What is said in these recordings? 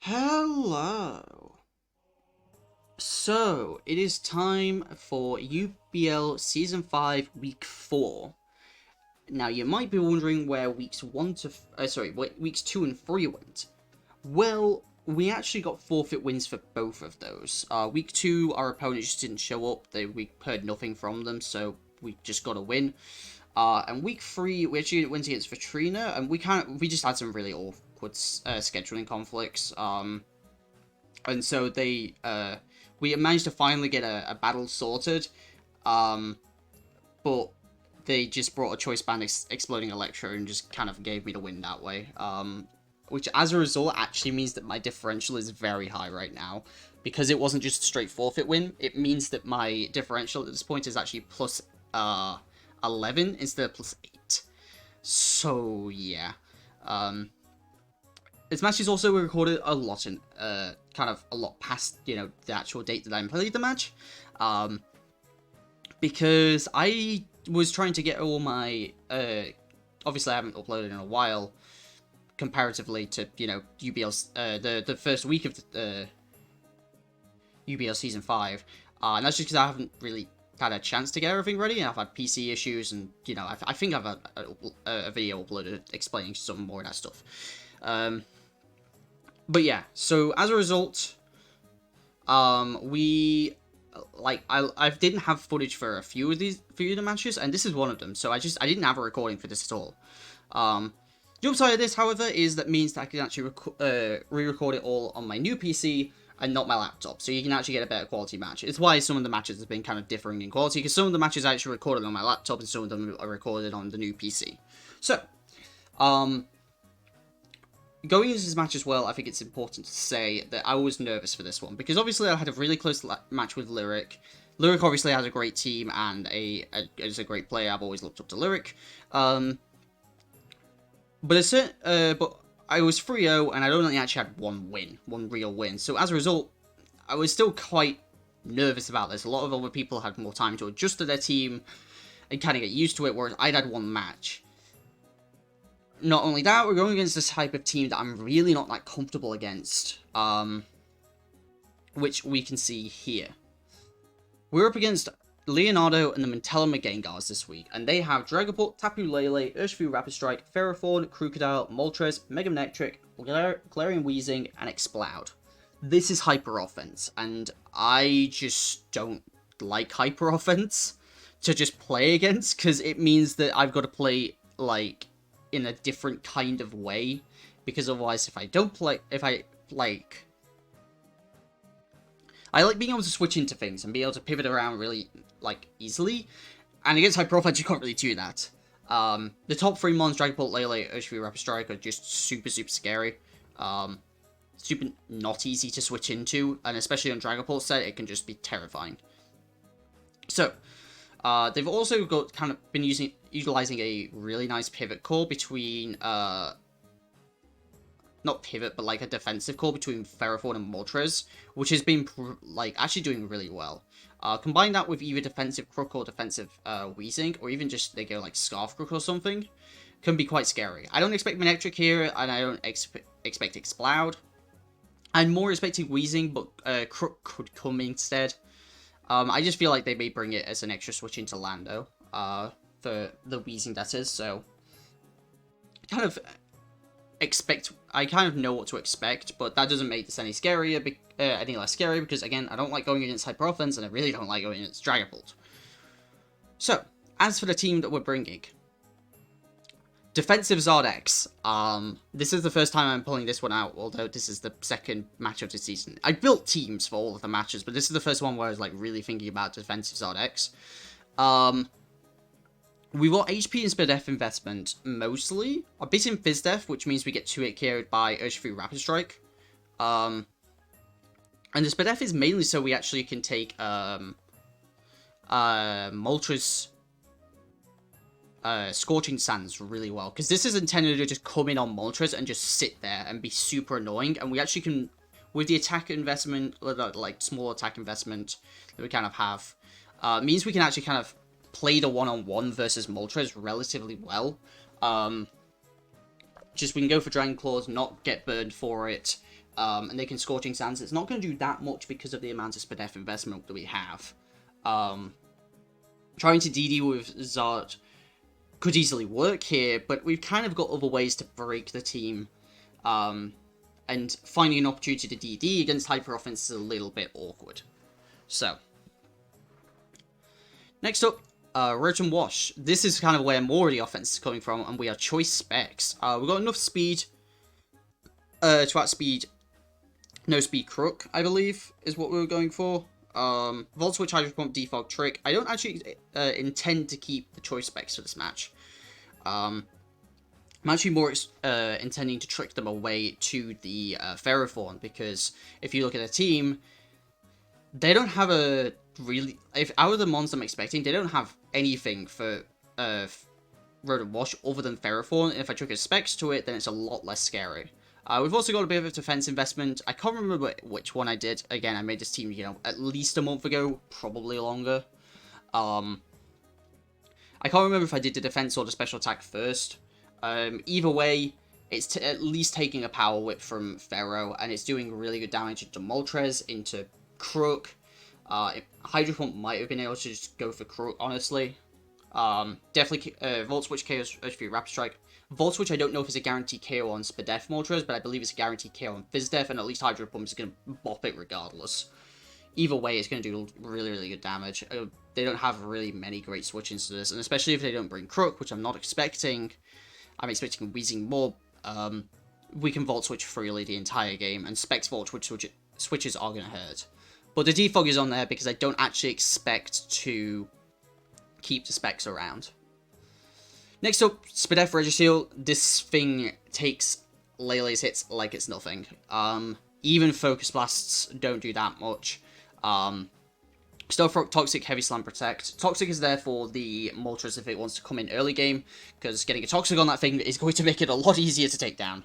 Hello. So, it is time for UBL Season 5, Week 4. Now, you might be wondering where weeks 2 and 3 went. Well, we actually got forfeit wins for both of those. Week 2, our opponent just didn't show up. We heard nothing from them, so we just got a win. And week 3, we actually went against Vitrina, and we just had some really awkward scheduling conflicts. And so we managed to finally get a battle sorted, but they just brought a choice band exploding Electro and just kind of gave me the win that way. Which as a result actually means that my differential is very high right now. Because it wasn't just a straight forfeit win, it means that my differential at this point is actually plus 11 instead of plus 8. So yeah. This match is also recorded a lot a lot past, the actual date that I played the match. Because I was trying to get all my, obviously I haven't uploaded in a while, comparatively to, UBL's, the first week of the, UBL Season 5. And that's just because I haven't really had a chance to get everything ready, and I've had PC issues, and, I think I've had a video uploaded explaining some more of that stuff. But yeah, so as a result, I didn't have footage for a few of the matches, and this is one of them. So I didn't have a recording for this at all. The upside of this, however, is that means that I can actually re-record it all on my new PC and not my laptop, so you can actually get a better quality match. It's why some of the matches have been kind of differing in quality, because some of the matches I actually recorded on my laptop and some of them are recorded on the new PC. So, going into this match as well, I think it's important to say that I was nervous for this one, because obviously I had a really close match with Lyric. Lyric obviously has a great team and is a great player. I've always looked up to Lyric. But I was 3-0 and I only actually had one real win. So as a result, I was still quite nervous about this. A lot of other people had more time to adjust to their team and kind of get used to it, whereas I'd had one match. Not only that, we're going against this type of team that I'm really not that comfortable against, which we can see here. We're up against Leonardo and the Mantella Magengars this week, and they have Dragapult, Tapu Lele, Urshifu Rapid Strike, Ferrothorn, Crocodile, Moltres, Megamanectric, Galarian Weezing, and Exploud. This is Hyper Offense, and I just don't like Hyper Offense to just play against, because it means that I've got to play, in a different kind of way, because otherwise I like being able to switch into things and be able to pivot around really, easily, and against Hyper Offense you can't really do that. The top 3 mons, Dragapult, Lele, Urshifu, Rapid Strike, are just super scary. Super not easy to switch into, and especially on Dragapult set, it can just be terrifying. So, they've also been utilizing a really nice pivot core between, not pivot, but a defensive core between Ferrothorn and Moltres, which has been, actually doing really well. Combine that with either defensive Crook or defensive, Weezing, or even just they go Scarf Crook or something, can be quite scary. I don't expect Manectric here, and I don't expect Exploud. I'm more expecting Weezing, but Crook could come instead. I just feel like they may bring it as an extra switch into Lando, for the Weezing that is, so I kind of know what to expect, but that doesn't make this any less scary, because again, I don't like going against Hyper Offense, and I really don't like going against Dragapult. So, as for the team that we're bringing, defensive Zard-X. This is the first time I'm pulling this one out, although this is the second match of the season. I built teams for all of the matches, but this is the first one where I was really thinking about defensive Zard-X. We want HP and SpDef investment, mostly. A bit in FizzDef, which means we get 2-hit carried by Urshifu Rapid Strike. And the SpDef is mainly so we actually can take, Moltres, Scorching Sands really well. Because this is intended to just come in on Moltres and just sit there and be super annoying. And we actually can, with the attack investment, small attack investment that we kind of have, means we can actually kind of play the one-on-one versus Moltres relatively well. Just we can go for Dragon Claws, not get burned for it, and they can Scorching Sands. It's not going to do that much because of the amount of Spadef investment that we have. Trying to DD with Zard could easily work here, but we've kind of got other ways to break the team. And finding an opportunity to DD against Hyper Offense is a little bit awkward. So, next up, Roach and Wash. This is kind of where more of the offense is coming from, and we are choice specs. We've got enough speed to outspeed No Speed Crook, I believe, is what we were going for. Volt Switch, Hydro Pump, Defog, Trick. I don't actually intend to keep the choice specs for this match. I'm actually more intending to trick them away to the Ferrothorn, because if you look at the team, they don't have a really... If out of the mons I'm expecting, they don't have anything for Road and Wash other than Ferrothorn, and if I trick a specs to it, then it's a lot less scary. We've also got a bit of a defense investment. I can't remember which one I did. Again, I made this team, you know, at least a month ago, probably longer. I can't remember if I did the defense or the special attack first. Either way, it's at least taking a power whip from Pharaoh, and it's doing really good damage into Moltres, into Crook. Hydro Pump might have been able to just go for Crook, honestly. Definitely Volt Switch KO HP Rapid Strike. Volt Switch I don't know if it's a guaranteed KO on Spadef Moltres, but I believe it's a guaranteed KO on Fizdef, and at least Hydro Pump is going to bop it regardless. Either way, it's going to do really, really good damage. They don't have really many great switch-ins to this, and especially if they don't bring Crook, which I'm not expecting. I'm expecting Wheezing more. We can Volt Switch freely the entire game, and Specs Volt switches are going to hurt. But the defog is on there because I don't actually expect to keep the specs around. Next up, Spadef Registeel. This thing takes Lele's hits like it's nothing. Even Focus Blasts don't do that much. Stealth Rock, Toxic, Heavy Slam, Protect. Toxic is there for the Moltres if it wants to come in early game, because getting a Toxic on that thing is going to make it a lot easier to take down.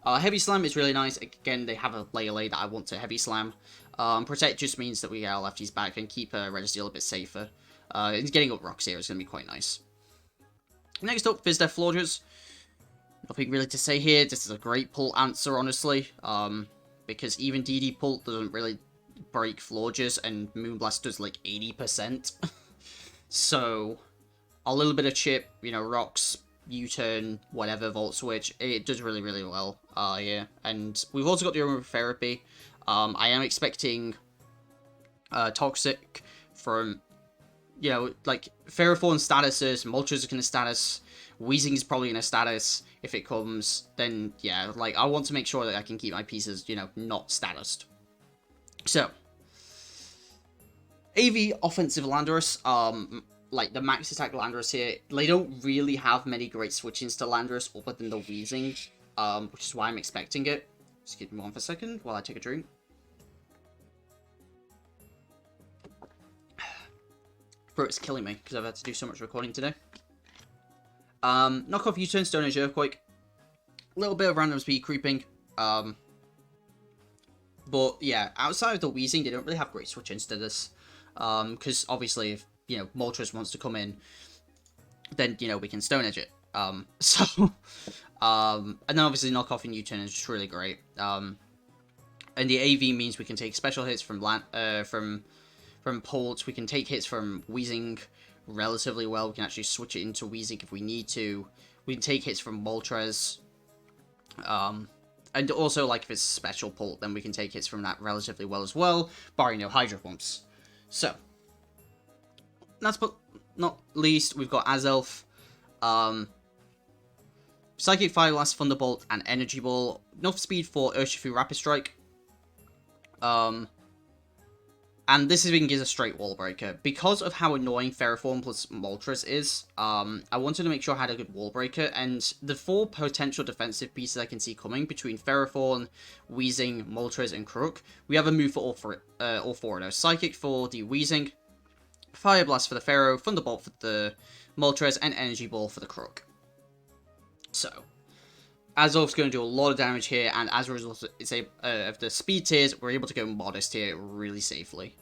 Heavy Slam is really nice. Again, they have a Lele that I want to Heavy Slam. Protect just means that we get our lefties back and keep Registeel a bit safer. And getting up rocks here is going to be quite nice. Next up, Fizdef Florges. Nothing really to say here. This is a great pull answer, honestly. Because even DD pull doesn't really break Florges, and Moonblast does like 80%. So, a little bit of chip, you know, rocks, U-turn, whatever, Volt Switch, it does really, really well here. And we've also got the Aromatherapy. I am expecting Toxic from... You know, like, Ferrothorn statuses, Moltres are going to status, Wheezing is probably going to status. If it comes, then, yeah, like, I want to make sure that I can keep my pieces, you know, not statused. So, AV Offensive Landorus, like, the max attack Landorus here, they don't really have many great switch-ins to Landorus other than the Wheezing, which is why I'm expecting it. Just give me one for a second while I take a drink. Throat's killing me because I've had to do so much recording today. Knock off U-turn, Stone Age Earthquake. A little bit of random speed creeping. But yeah, outside of the Wheezing, they don't really have great switch-ins to this. Because obviously, if, you know, Moltres wants to come in, then, you know, we can Stone Edge it. And then obviously knock off and U-turn is just really great. And the AV means we can take special hits from Pulse, we can take hits from Wheezing relatively well. We can actually switch it into Wheezing if we need to. We can take hits from Moltres. And also, like, if it's special Pult, then we can take hits from that relatively well as well, barring no Hydro Pumps. So, last but not least, we've got Azelf. Psychic Fire Blast, Thunderbolt, and Energy Ball. Enough speed for Urshifu Rapid Strike. And this even gives a straight wall breaker. Because of how annoying Ferrothorn plus Moltres is, I wanted to make sure I had a good wall breaker, and the 4 potential defensive pieces I can see coming between Ferrothorn, Wheezing, Moltres, and Crook, we have a move for all 4 of those. Psychic for the Wheezing, Fire Blast for the Pharaoh, Thunderbolt for the Moltres, and Energy Ball for the Crook. So, Azov's going to do a lot of damage here, and as a result of the speed tiers, we're able to go modest here really safely.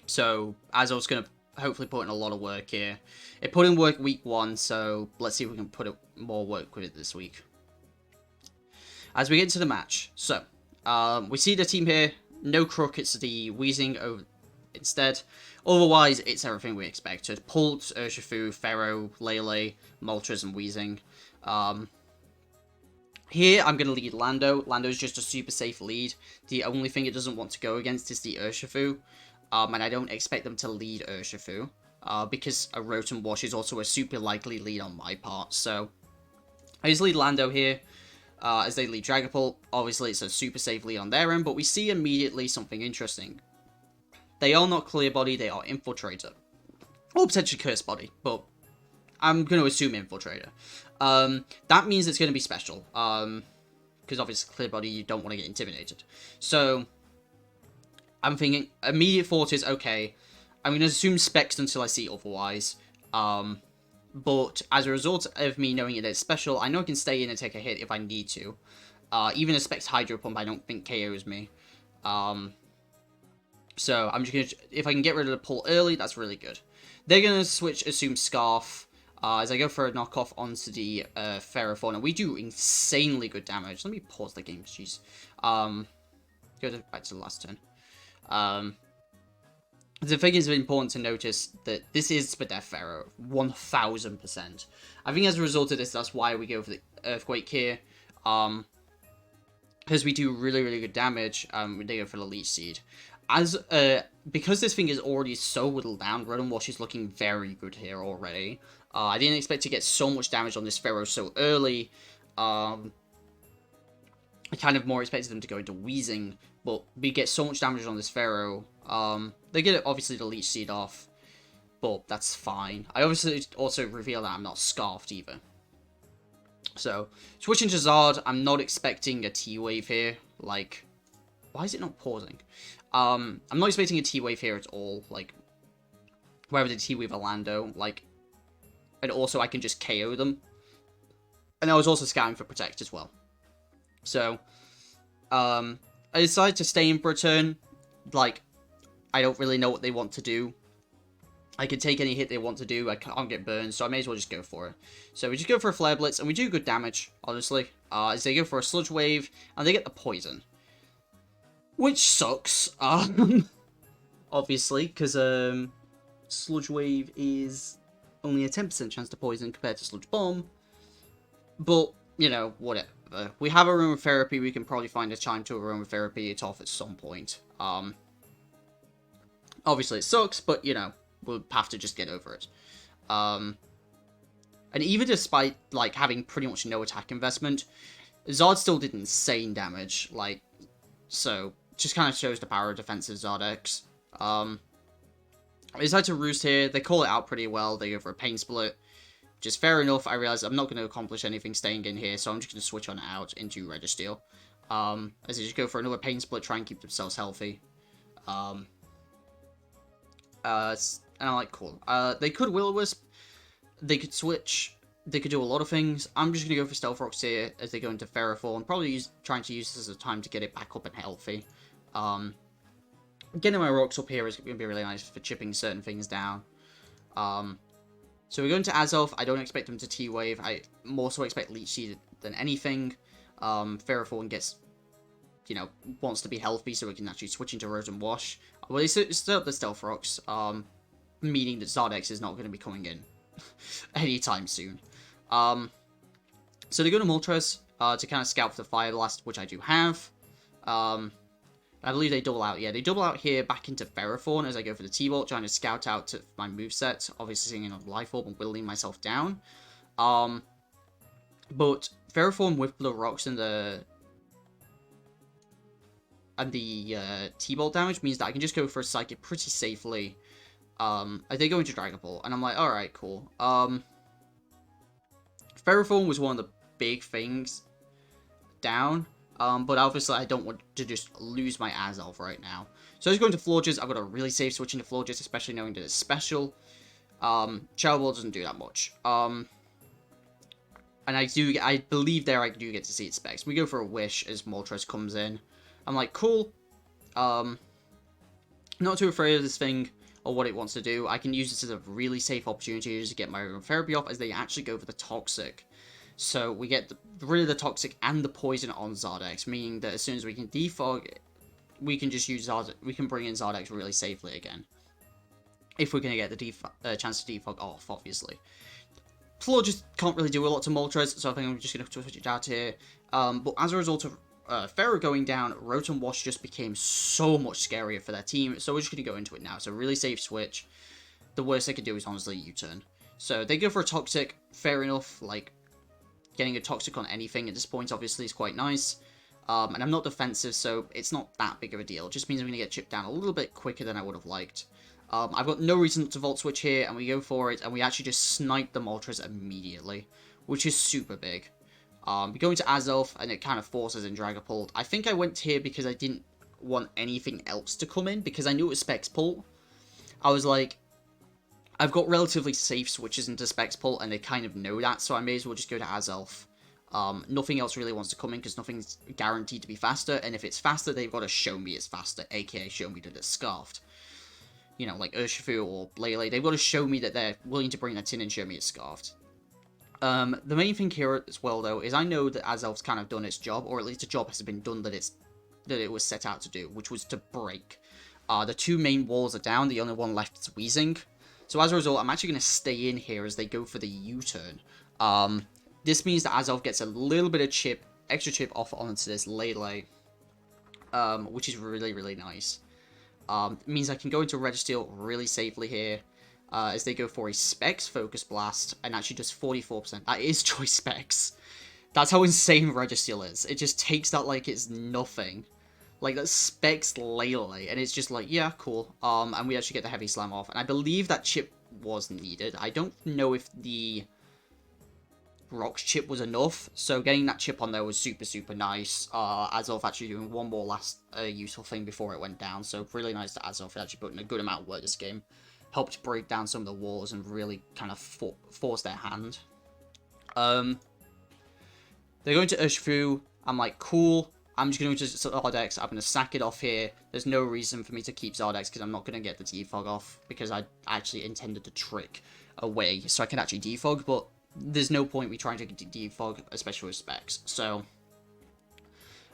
So, Azov's going to hopefully put in a lot of work here. It put in work week 1, so let's see if we can put more work with it this week. as we get into the match. So, we see the team here. No Crook, it's the Weezing over instead. Otherwise, it's everything we expected. Pult, Urshifu, Pharaoh, Lele, Moltres, and Weezing. Here, I'm going to lead Lando. Lando's just a super safe lead. The only thing it doesn't want to go against is the Urshifu. And I don't expect them to lead Urshifu. Because a Rotom Wash is also a super likely lead on my part. So, I just lead Lando here. As they lead Dragapult. Obviously, it's a super safe lead on their end. But we see immediately something interesting. They are not Clear Body, they are Infiltrator. Or potentially Curse Body, but I'm going to assume Infiltrator. That means it's going to be special. Because obviously Clear Body, you don't want to get intimidated. So, I'm thinking, immediate thought is, okay, I'm going to assume Specs until I see otherwise. But as a result of me knowing it is special, I know I can stay in and take a hit if I need to. Even a Specs Hydro Pump, I don't think KOs me. So, I'm just going to, if I can get rid of the pull early, that's really good. They're going to switch, assume Scarf, as I go for a knockoff onto the Ferrothorn, and we do insanely good damage. Let me pause the game, jeez. Back to the last turn. The thing is important to notice that this is Spadef Pharaoh, 1000%. I think as a result of this, that's why we go for the Earthquake here. Because we do really, really good damage, they go for the Leech Seed. Because this thing is already so whittled down, Rotom Wash is looking very good here already. I didn't expect to get so much damage on this Pharaoh so early. I kind of more expected them to go into Weezing, but we get so much damage on this Pharaoh. They get obviously the Leech Seed off, but that's fine. I obviously also reveal that I'm not Scarfed either. So, switching to Zard, I'm not expecting a T-Wave here. Like, why is it not pausing? I'm not expecting a T-Wave here at all. Like, wherever the T-Wave Orlando, like, and also I can just KO them. And I was also scouting for Protect as well. So, I decided to stay in for a turn. Like, I don't really know what they want to do. I can take any hit they want to do. I can't get burned, so I may as well just go for it. So we just go for a Flare Blitz, and we do good damage, honestly. As they go for a Sludge Wave, and they get the Poison. Which sucks, obviously, because Sludge Wave is only a 10% chance to poison compared to Sludge Bomb. But, you know, whatever. We have Aromatherapy, we can probably find a time to Aromatherapy it off at some point. Obviously it sucks, but, you know, we'll have to just get over it. And even despite, like, having pretty much no attack investment, Zard still did insane damage, like, so, just kind of shows the power of defensive Zard-X. I decide to Roost here, they call it out pretty well, they go for a Pain Split, which is fair enough. I realize I'm not going to accomplish anything staying in here, so I'm just going to switch on out into Registeel. As they just go for another Pain Split, try and keep themselves healthy. And I'm like, cool. They could Will-O-Wisp, they could switch, they could do a lot of things. I'm just going to go for Stealth Rocks here as they go into Ferrothorn, probably trying to use this as a time to get it back up and healthy. Getting my rocks up here is going to be really nice for chipping certain things down. So we're going to Azelf. I don't expect them to T-Wave. I more so expect Leech Seed than anything. Ferrothorn gets, you know, wants to be healthy so we can actually switch into Rotom Wash. Well, they still have the Stealth Rocks, meaning that Zard-X is not going to be coming in anytime soon. So they go to Moltres to kind of scout for the Fire Blast, which I do have. I believe they double out. Yeah, they double out here back into Ferrothorn as I go for the T-Bolt, trying to scout out to my moveset. Obviously, seeing another Life Orb and whittling myself down. But Ferrothorn with the rocks and the T-Bolt damage means that I can just go for a Psychic pretty safely. They go into Dragon Ball, and I'm like, alright, cool. Ferrothorn was one of the big things down. But obviously I don't want to just lose my Azelf right now. So I was going to Florges. I've got a really safe switch into Florges, especially knowing that it's special. Shadow Ball doesn't do that much. And I believe there I do get to see its specs. We go for a Wish as Moltres comes in. I'm like, cool. Not too afraid of this thing or what it wants to do. I can use this as a really safe opportunity to get my own therapy off as they actually go for the Toxic. So we get rid of the Toxic and the Poison on Zard-X, meaning that as soon as we can defog, we can just use we can bring in Zard-X really safely again. If we're going to get the chance to defog off, obviously. Floor just can't really do a lot to Moltres, so I think I'm just going to switch it out here. But as a result of Pharaoh going down, Rotom Wash just became so much scarier for their team, so we're just going to go into it now. So really safe switch. The worst they could do is honestly U-turn. So they go for a Toxic, fair enough, like, getting a Toxic on anything at this point obviously is quite nice. And I'm not defensive, so it's not that big of a deal. It just means I'm going to get chipped down a little bit quicker than I would have liked. I've got no reason to Volt Switch here, and we go for it, and we actually just snipe the Moltres immediately, which is super big. We go into Azelf, and it kind of forces in Dragapult. I think I went here because I didn't want anything else to come in, because I knew it was Specs Pult. I was like, I've got relatively safe switches into Specs Pult, and they kind of know that, so I may as well just go to Azelf. Nothing else really wants to come in, because nothing's guaranteed to be faster, and if it's faster, they've got to show me it's faster, aka show me that it's Scarfed. You know, like Urshifu or Lele, they've got to show me that they're willing to bring that in and show me it's Scarfed. The main thing here as well, though, is I know that Azelf's kind of done its job, or at least a job has been done that it was set out to do, which was to break. The two main walls are down, the only one left is Weezing. So as a result, I'm actually going to stay in here as they go for the U-turn. This means that Azelf gets a little bit of extra chip off onto this Lele, which is really, really nice. It means I can go into Registeel really safely here, as they go for a Specs Focus Blast, and actually just 44%. That is Choice Specs. That's how insane Registeel is. It just takes that like it's nothing. Like, that's Specs Lele, and it's just like, yeah, cool. And we actually get the Heavy Slam off, and I believe that chip was needed. I don't know if the Rocks chip was enough, so getting that chip on there was super, super nice. Azelf actually doing one more last useful thing before it went down, so really nice to Azelf for actually putting a good amount of work this game. Helped break down some of the walls and really kind of force their hand. They're going to Urshifu. I'm like, cool. I'm just going to Zard-X. I'm going to sack it off here. There's no reason for me to keep Zard-X because I'm not going to get the defog off because I actually intended to trick away so I can actually defog, but there's no point me trying to defog, especially with Specs. So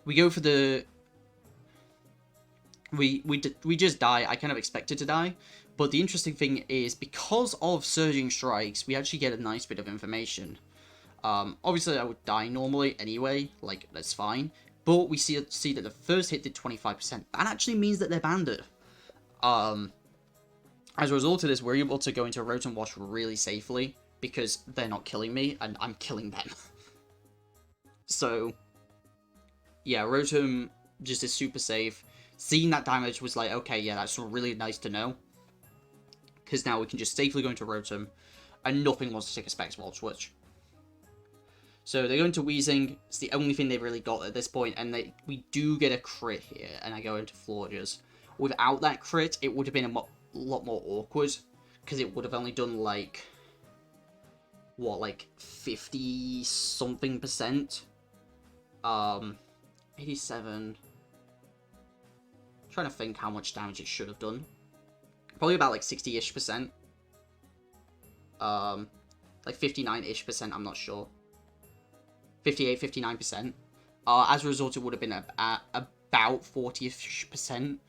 we go for the... We just die. I kind of expected to die. But the interesting thing is, because of Surging Strikes, we actually get a nice bit of information. Obviously, I would die normally anyway. Like, that's fine. But we see that the first hit did 25%. That actually means that they're banded. As a result of this, we're able to go into Rotom Wash really safely, because they're not killing me, and I'm killing them. So, yeah, Rotom just is super safe. Seeing that damage was like, okay, yeah, that's really nice to know. Because now we can just safely go into Rotom, and nothing wants to take a Specs Volt Switch. So they go into Weezing. It's the only thing they've really got at this point, and we do get a crit here, and I go into Florges. Without that crit, it would have been a lot more awkward, because it would have only done like, what, like 50-something%? 87. I'm trying to think how much damage it should have done. Probably about like 60-ish%. Like 59-ish%, I'm not sure. 58, 59%. As a result, it would have been about 40-ish%.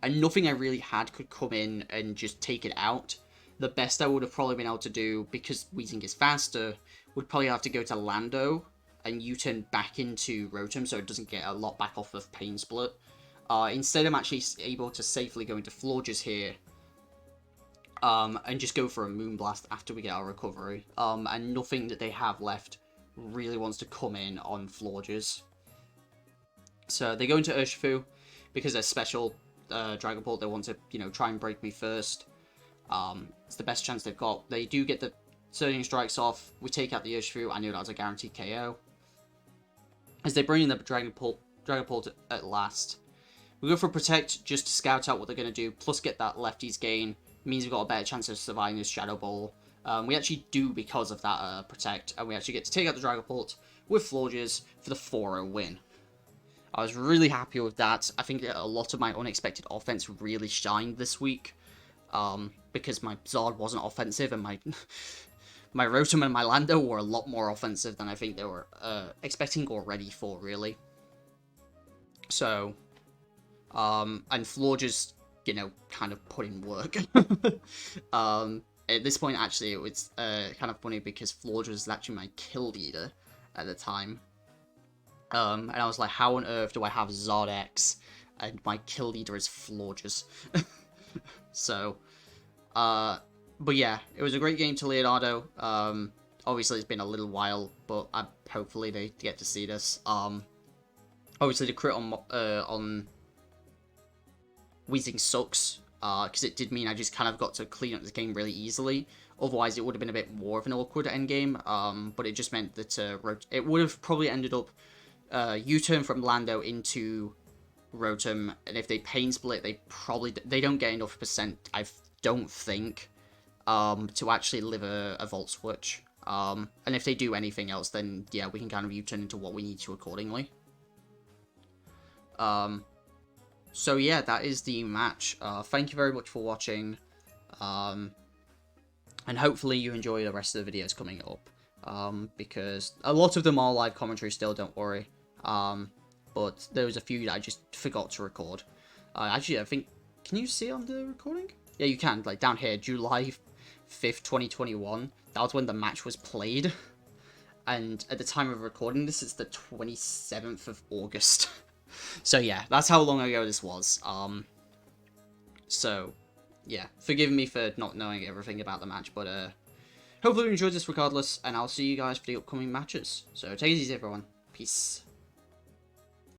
And nothing I really had could come in and just take it out. The best I would have probably been able to do, because Weezing is faster, would probably have to go to Lando and U-turn back into Rotom so it doesn't get a lot back off of Pain Split. Instead, I'm actually able to safely go into Florges here. And just go for a Moonblast after we get our recovery. And nothing that they have left really wants to come in on Florges. So they go into Urshifu because they're special Dragapult. They want to, try and break me first. It's the best chance they've got. They do get the Surging Strikes off. We take out the Urshifu. I knew that was a guaranteed KO. As they bring in the Dragapult at last. We go for Protect just to scout out what they're going to do, plus get that Lefties gain. It means we've got a better chance of surviving this Shadow Ball. We actually do because of that Protect, and we actually get to take out the Dragapult with Florges for the 4-0 win. I was really happy with that. I think that a lot of my unexpected offense really shined this week, because my Zard wasn't offensive, and my my Rotom and my Lando were a lot more offensive than I think they were expecting or ready for, really. So, and Floor just, you know, kind of put in work. At this point, actually, it was kind of funny because Floor was actually my kill leader at the time. And I was like, how on earth do I have Zard-X and my kill leader is Florges? So, but yeah, it was a great game to Leonardo. Obviously it's been a little while, but hopefully they get to see this. Obviously the crit on Weezing sucks, because it did mean I just kind of got to clean up this game really easily. Otherwise it would have been a bit more of an awkward endgame, but it just meant that it would have probably ended up U-turn from Lando into Rotom, and if they pain split, they don't get enough percent, I don't think, to actually live a Volt Switch. And if they do anything else, then yeah, we can kind of U-turn into what we need to accordingly. So yeah, that is the match. Thank you very much for watching, and hopefully you enjoy the rest of the videos coming up, because a lot of them are live commentary still, don't worry. But there was a few that I just forgot to record. Actually, I think, can you see on the recording? Yeah, you can, like down here, July 5th, 2021. That was when the match was played. And at the time of recording this, it's the 27th of August. So yeah, that's how long ago this was. So yeah, forgive me for not knowing everything about the match, but hopefully you enjoyed this regardless, and I'll see you guys for the upcoming matches. So take it easy, everyone. Peace.